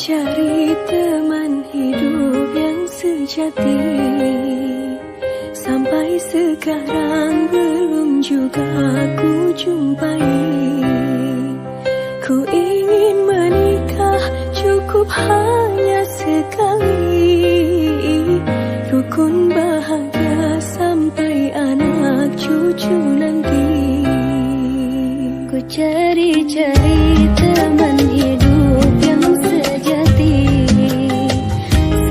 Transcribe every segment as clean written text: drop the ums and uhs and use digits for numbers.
cari teman hidup yang sejati. Sampai sekarang belum juga ku jumpai. Ku ingin menikah cukup hanya sekali. Rukun bahagia sampai anak cucu nanti. Ku cari-cari teman hidup yang sejati.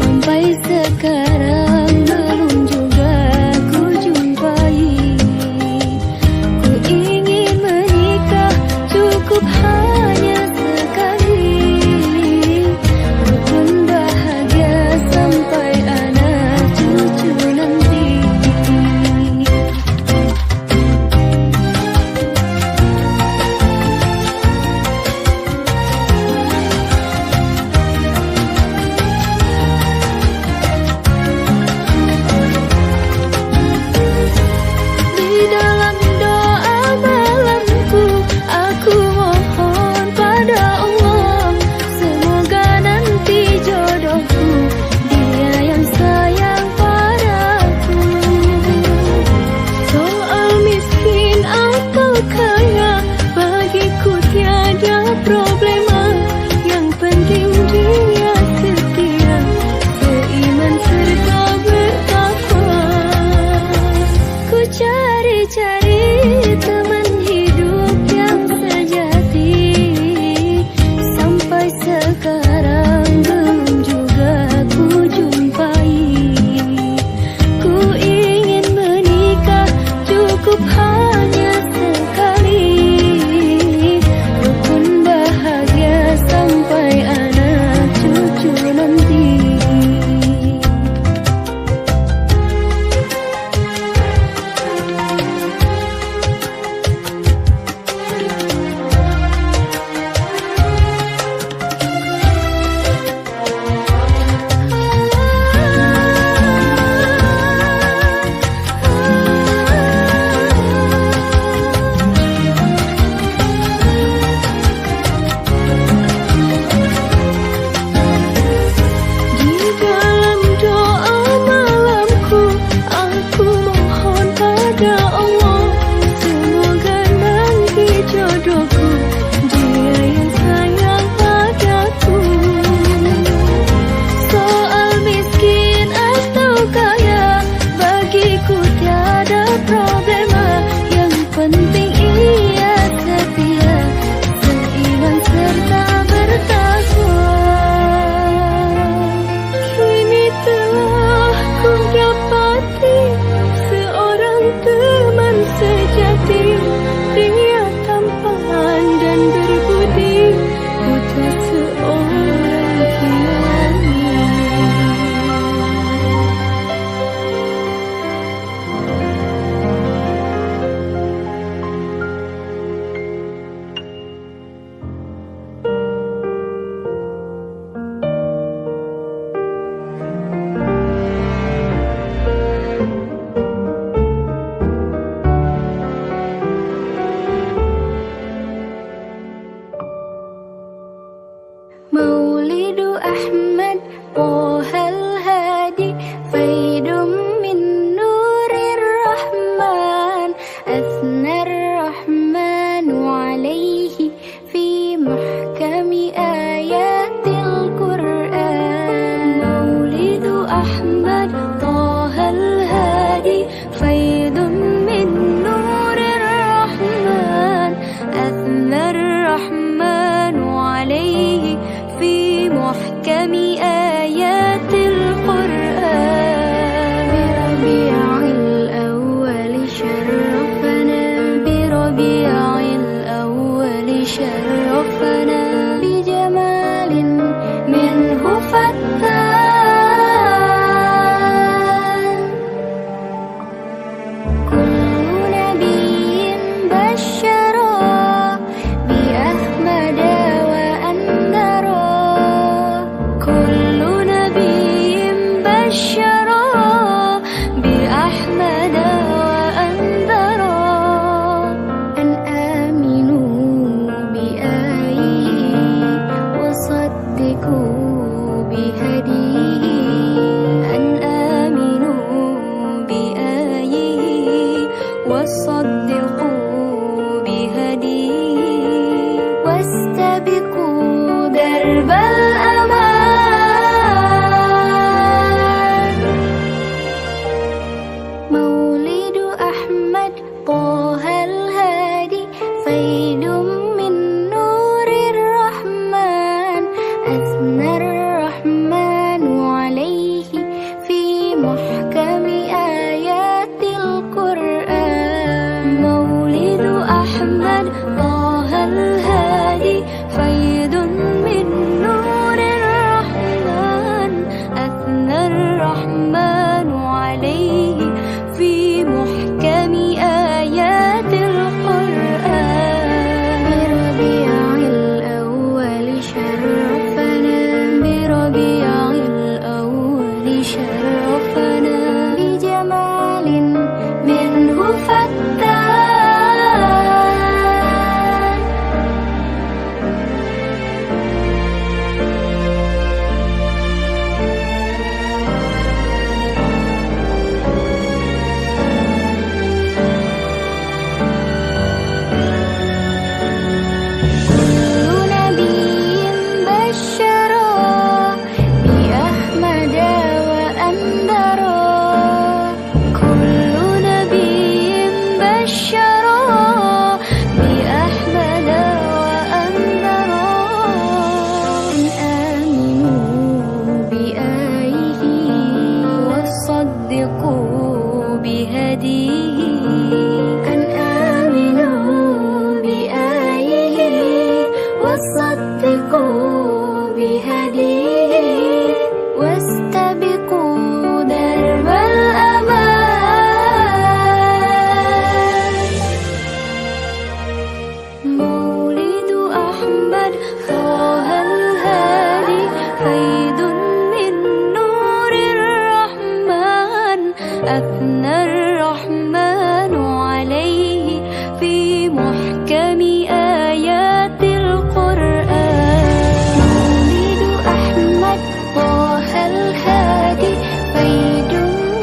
Sampai sekarang belum juga ku jumpai. Ku ingin menikah cukup hanya sekali. Rukun bahagia sampai anak cucu nanti. Problema yang penting dia setia, seiman serta bertakwa. Ku cari-cari teman hidup yang sejati. Sampai sekarang belum juga ku jumpai. Ku ingin menikah cukup hanya sekali. Sampai anak cucu nanti. Problema yang penting ia setia, seiman serta bertakwa. Kini telah ku dapati seorang teman sejati. Dia tampan dan berbudi, putra seorang kiai. مولد أحمد طه الهادي فيض من نور الرحمن أثنى الرحمن عليه في محكم آيات القرآن. مولد أحمد طه الهادي فيض من نور الرحمن أثنى الرحمن عليه في محكم آيات القرآن. بربيع الأول شرفنا، بربيع الأول شرفنا بجمال منه فتان. كل نبي بشر بأحمد وأنذر. كل نبي بشر بأحمد وأنذر. أن آمنوا بآيه وصدقوا أحمد طه الهادي فيض من نور الرحمن أثنى الرحمن عليه في محكم آيات القرآن مولد أحمد طه الهادي فيض من نور الرحمن أثنى الرحمن عليه في محكم آيات القرآن بربيع الأول شرفنا بربيع الأول شرفنا بجمال منه فتان وصدقوا بهديه واستبقوا درب الأمان مولد أحمد طه الهادي فيض من نور الرحمن أثنى الرحمن عليه في محكم آيات القرآن مولد أحمد طه الهادي فيض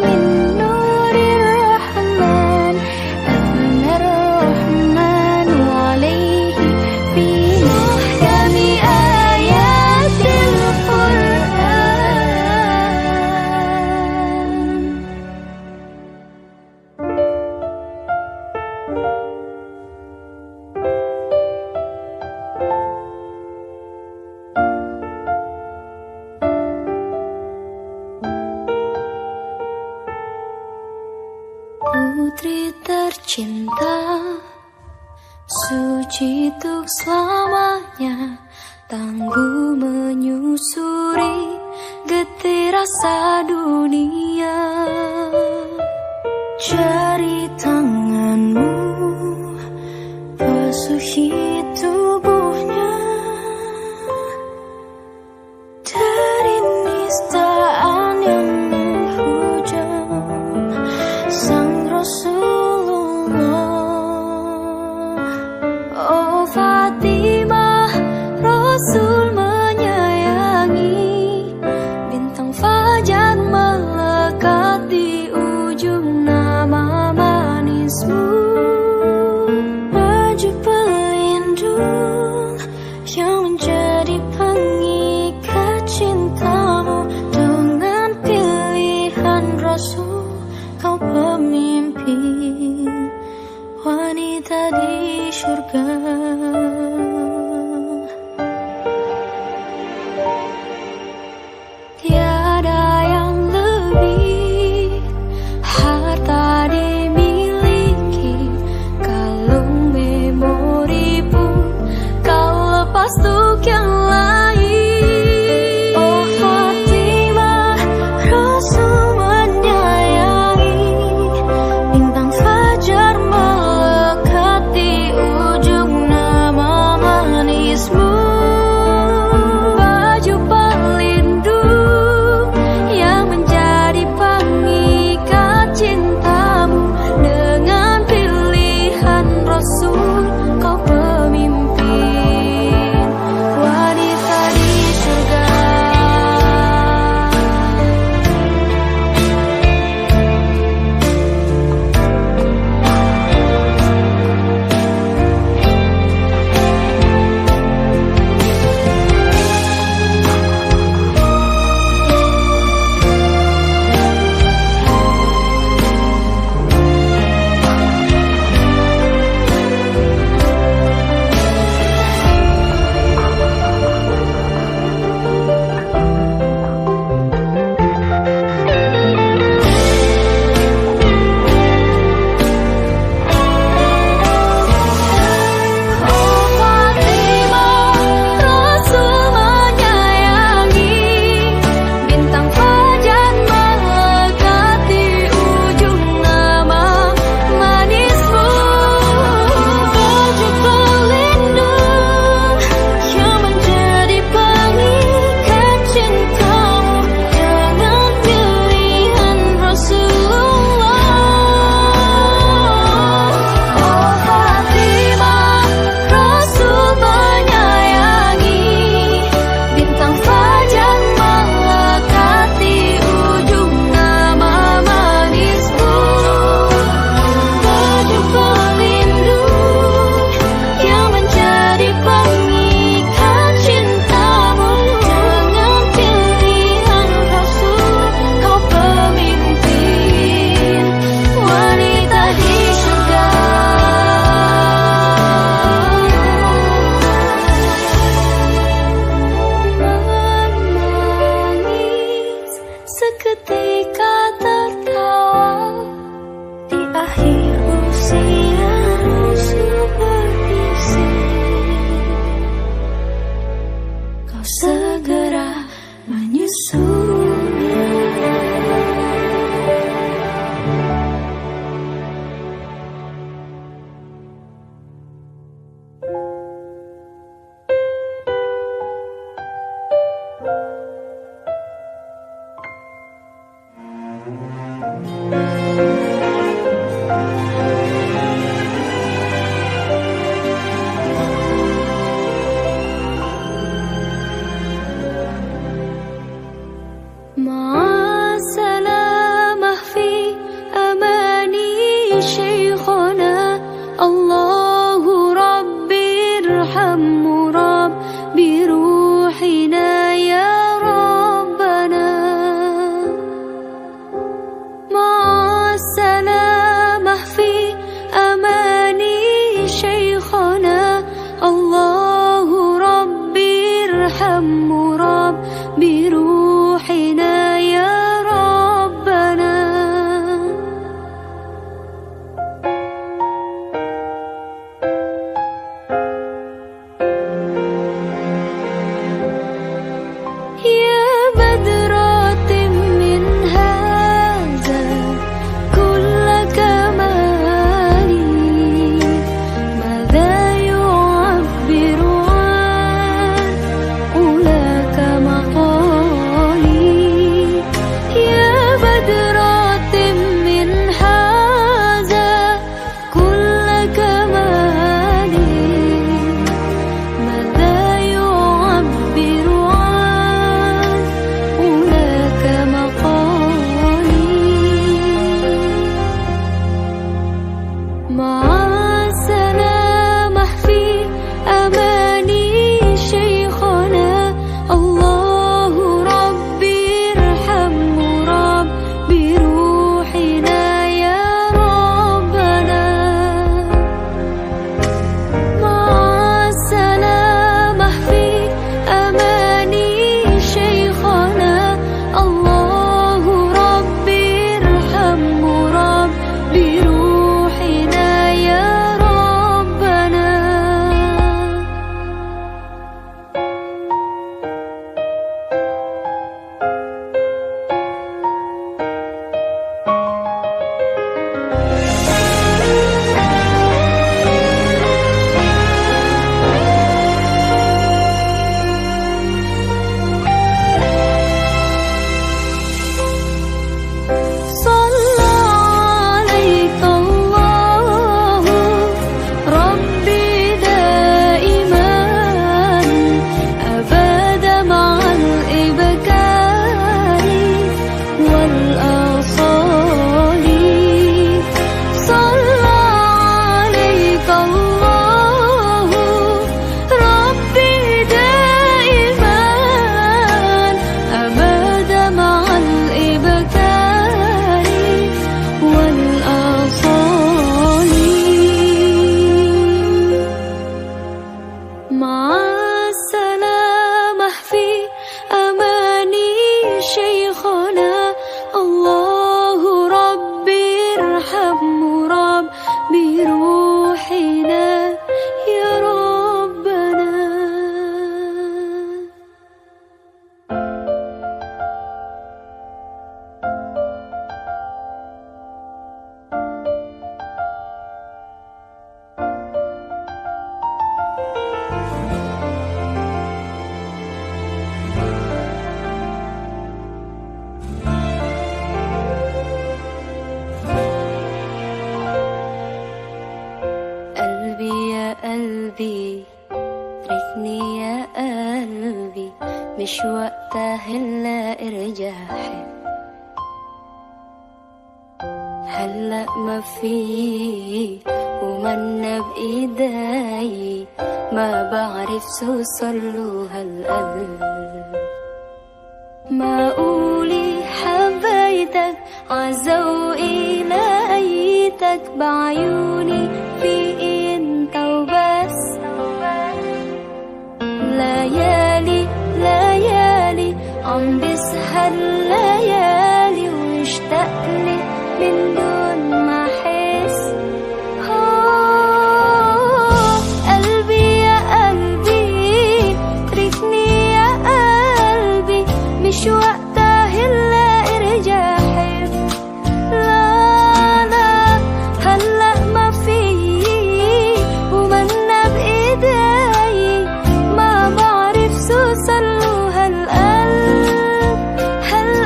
من نور الرحمن أثنى الرحمن عليه في محكم آيات القرآن Putri tercinta, suci untuk selamanya, tangguh menyusuri getir rasa dunia. Jari tanganmu basuhi tubuhnya dari nistaan yang menghujam Sang Rasulullah. Oh Fatimah, Rasul menyayangi, bintang fajar melekat di ujung nama manismu. Baju pelindung yang menjadi pengikat cintamu, dengan pilihan Rasul kau pemimpin wanita di surga. Tiada yang lebih harta dimiliki, kalung memori pun kau lepas untuk yang lain. Oh Fatimah, Rasul menyayangi, bintang fajar melekat di ujung شيخنا الله ربي ارحمه رب بروحنا يا ربنا. مع السلامة في أماني شيخنا الله ربي ارحمه رب بروحنا يا ربنا. يا بدرة من هذا كل كمالي ماذا يعبر عن أولاك مقالي. يا بدرة من هذا كل كمالي ماذا يعبر عن أولاك مقالي. مع السلامة في أماني شيخنا الله ربي ارحمه رب بروحنا يا ربنا. مع السلامة في أماني شيخنا الله ربي ارحمه رب بروحنا يا ربنا. صلى عليك الله ربي دائما أبدا مع الإبكار والآصال. صلى عليك الله ربي دائما أبدا مع الإبكار والآصال. مع السلامة في أماني شيخنا الله ربي ارحمه رب بروحنا يا ربنا. قلبي يا قلبي ركني يا قلبي مش وقتها هلا ارجع حب. هلا ما في ومنا بإيدي ما بعرف توصله هالقلب. معقولي حبيتك عذوقي لقيتك بعيوني في انت وبس. ليالي ليالي عم بسهر ليالي ومشتاقلي من دون ما احس. قلبي يا قلبي اتركني يا قلبي مش وقتها هلا ارجع حب. لا لا هلا ما في ومنا بإيدي ما بعرف توصله هالقلب. هلا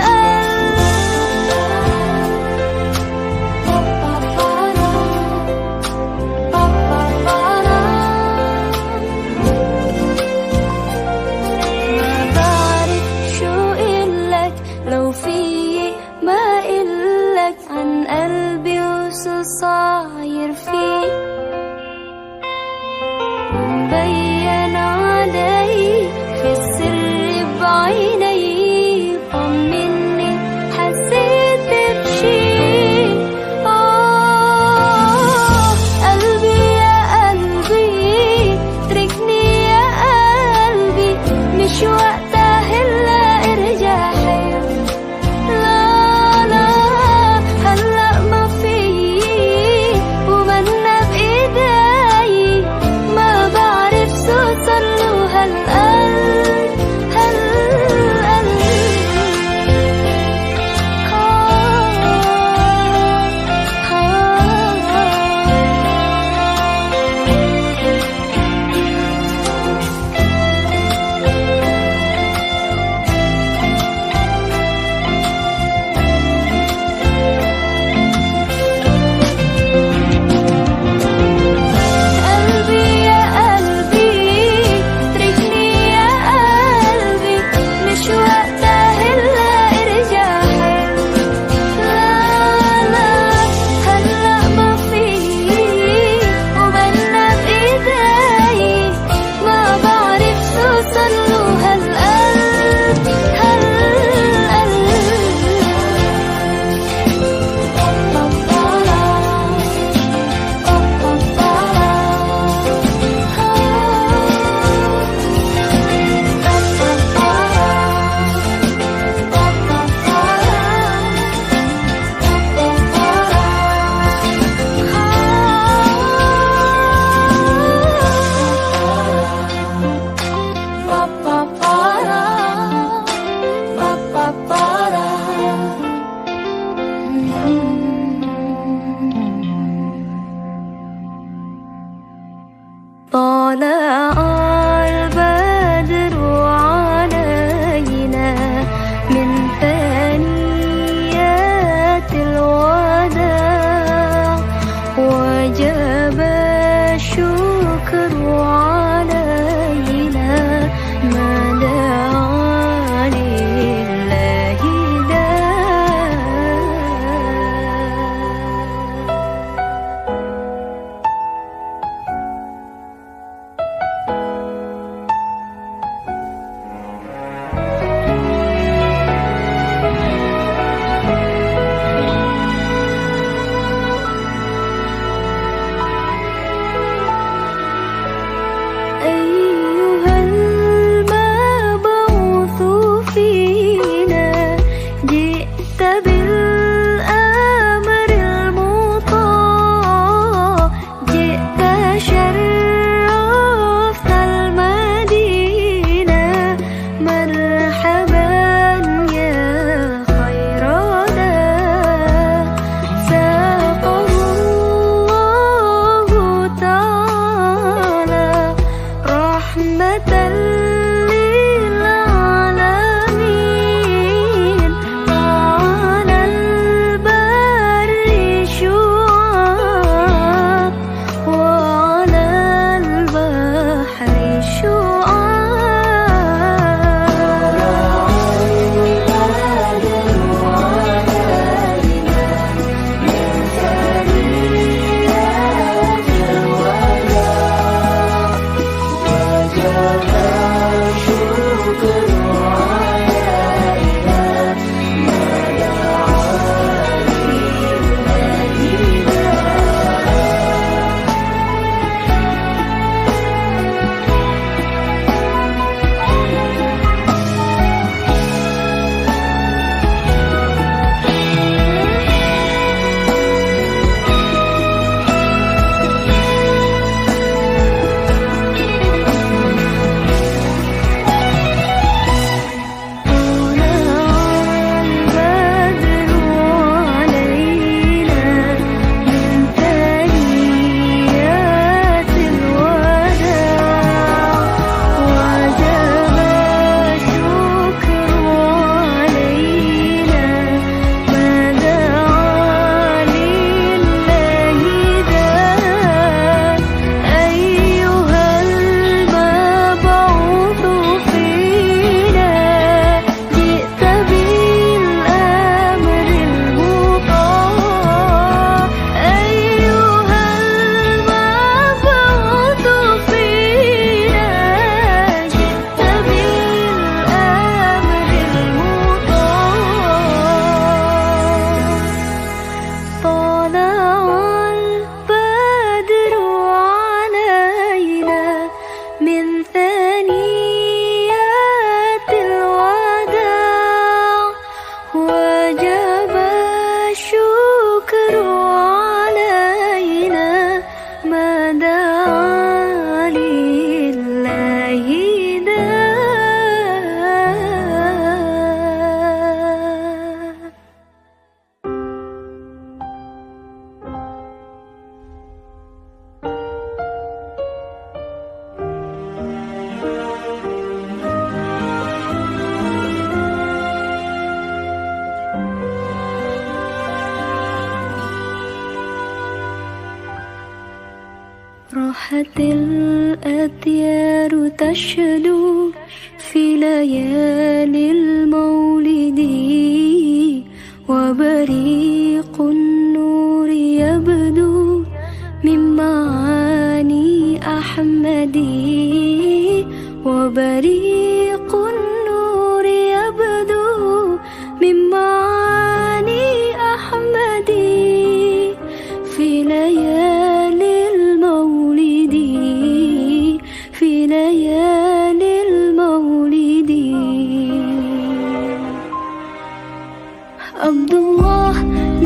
طاير فيه، مبين علي في السر بعيني، طمني حسيت بشي. قلبي يا قلبي تركني يا قلبي، مش وقتها هلا ارجع حب. لا لا هلا ما في ومنا بإيدي، ما بعرف شو صارله هالقلب هالقلب. قلبي يا قلبي تركني يا قلبي، مش وقتها هلا ارجع حب. لا لا هلا ما في ومنا بإيدي، ما بعرف شو صارله هالقلب طالع البدر علينا من ثنيات الوداع، وجب الشكر علينا ما دعا لله داع. راحت الأطيار تشدو في ليالي المولد وبريق النور يبدو من معاني أحمد وبريق النور يبدو من معاني أحمد في ليالي المولد في ليالي المولد عبد الله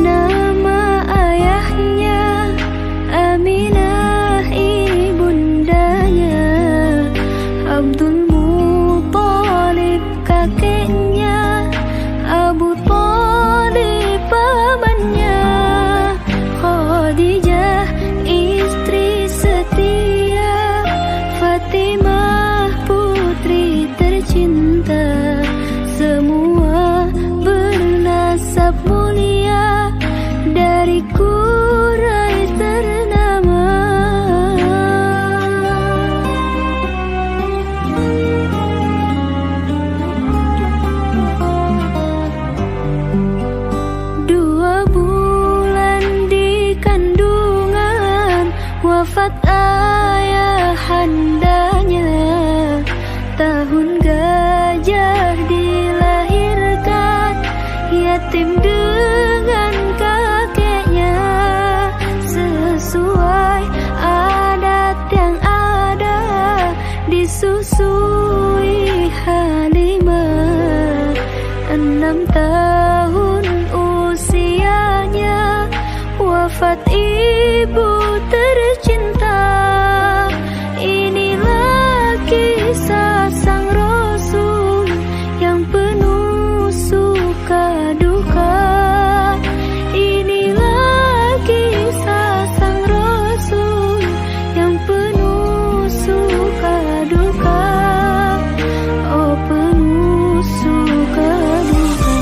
nama ayahnya, Aminah ibundanya, Abdul Muthalib kakeknya, Abu Thalib pamannya, Khadijah istri setia, Fatimah putri tercinta, semua bernasab mulia dari Quraisy ternama. Dua bulan di kandungan wafat ayah handanya, tahun gajah dilahirkan yatim dengan kakeknya, sesuai adat yang ada disusui Halimah. 6 tahun usianya wafat ibu tercinta. Inilah kisah sang Rasul yang penuh suka duka. Inilah kisah sang Rasul yang penuh suka duka. Oh, penuh suka duka.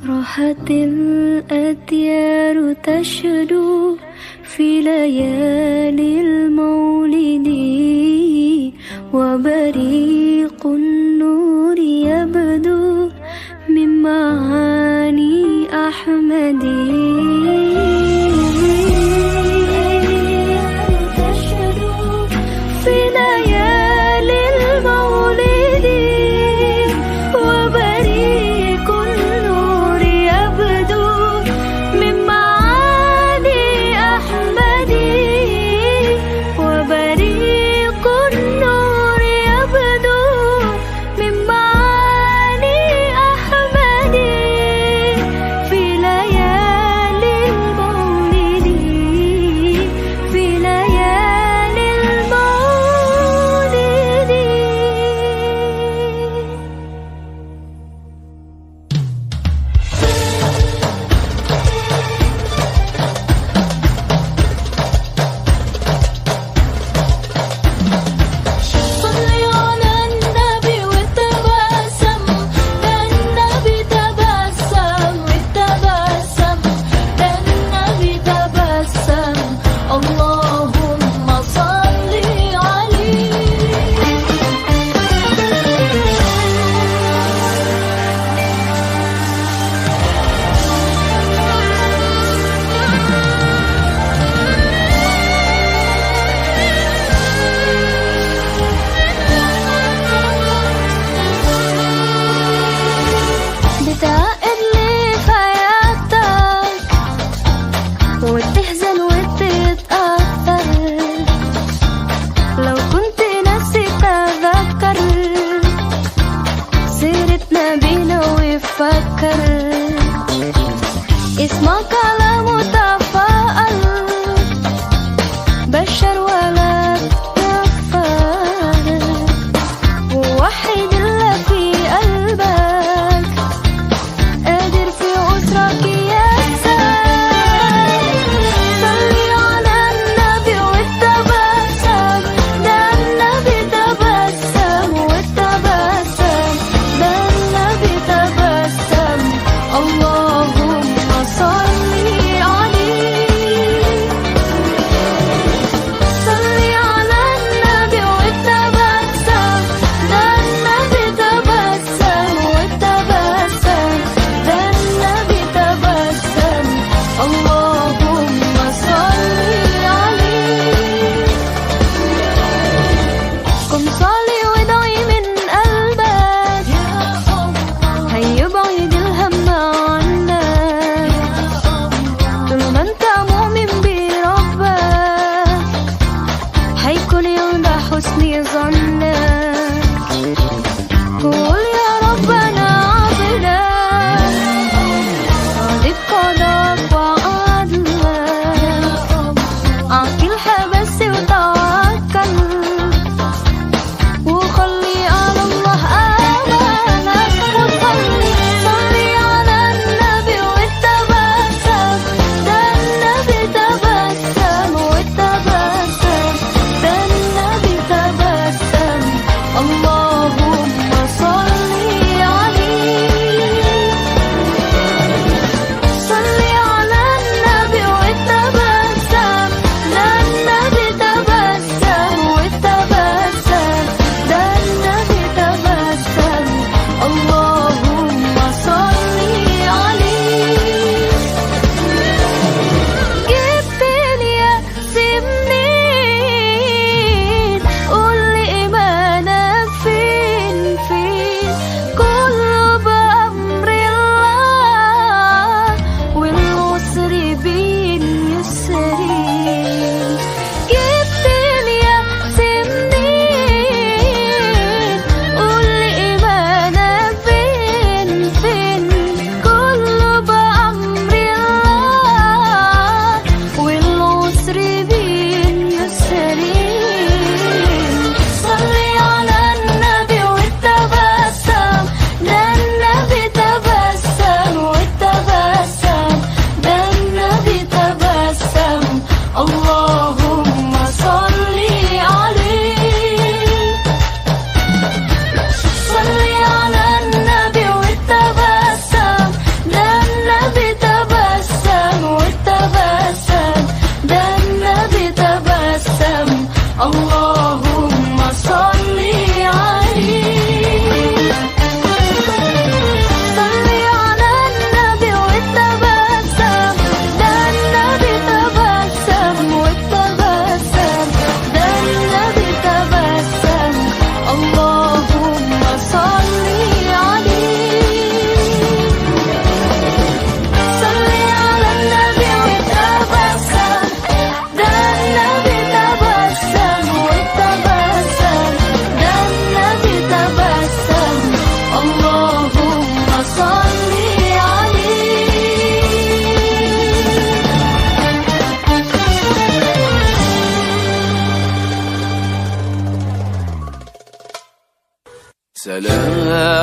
راحت الأطيار تشدو في ليالي المولد وبريق النور يبدو من معاني أحمد. في ليالي المولد وبريق النور يبدو من معاني أحمد وبريق النور يبدو من معاني أحمد في ليالي المولد في ليالي المولد. صلي على النبي وتبسم، ده النبي تبسم وتبسم، ده النبي تبسم، اللهم صل عليه. بتعقد ليه في حياتك وتحزن وتتأثر، لو كنت ناسي تذكر سيرة نبينا وفكر، اسمع كلامه تفاءل، بشر ولا تكفر، ووحد الله في قلبك، قادر في أسرك يسر.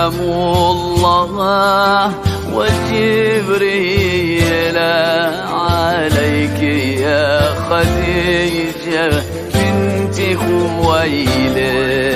سلام الله وجبريل عليك يا خديجة بنت خويلد.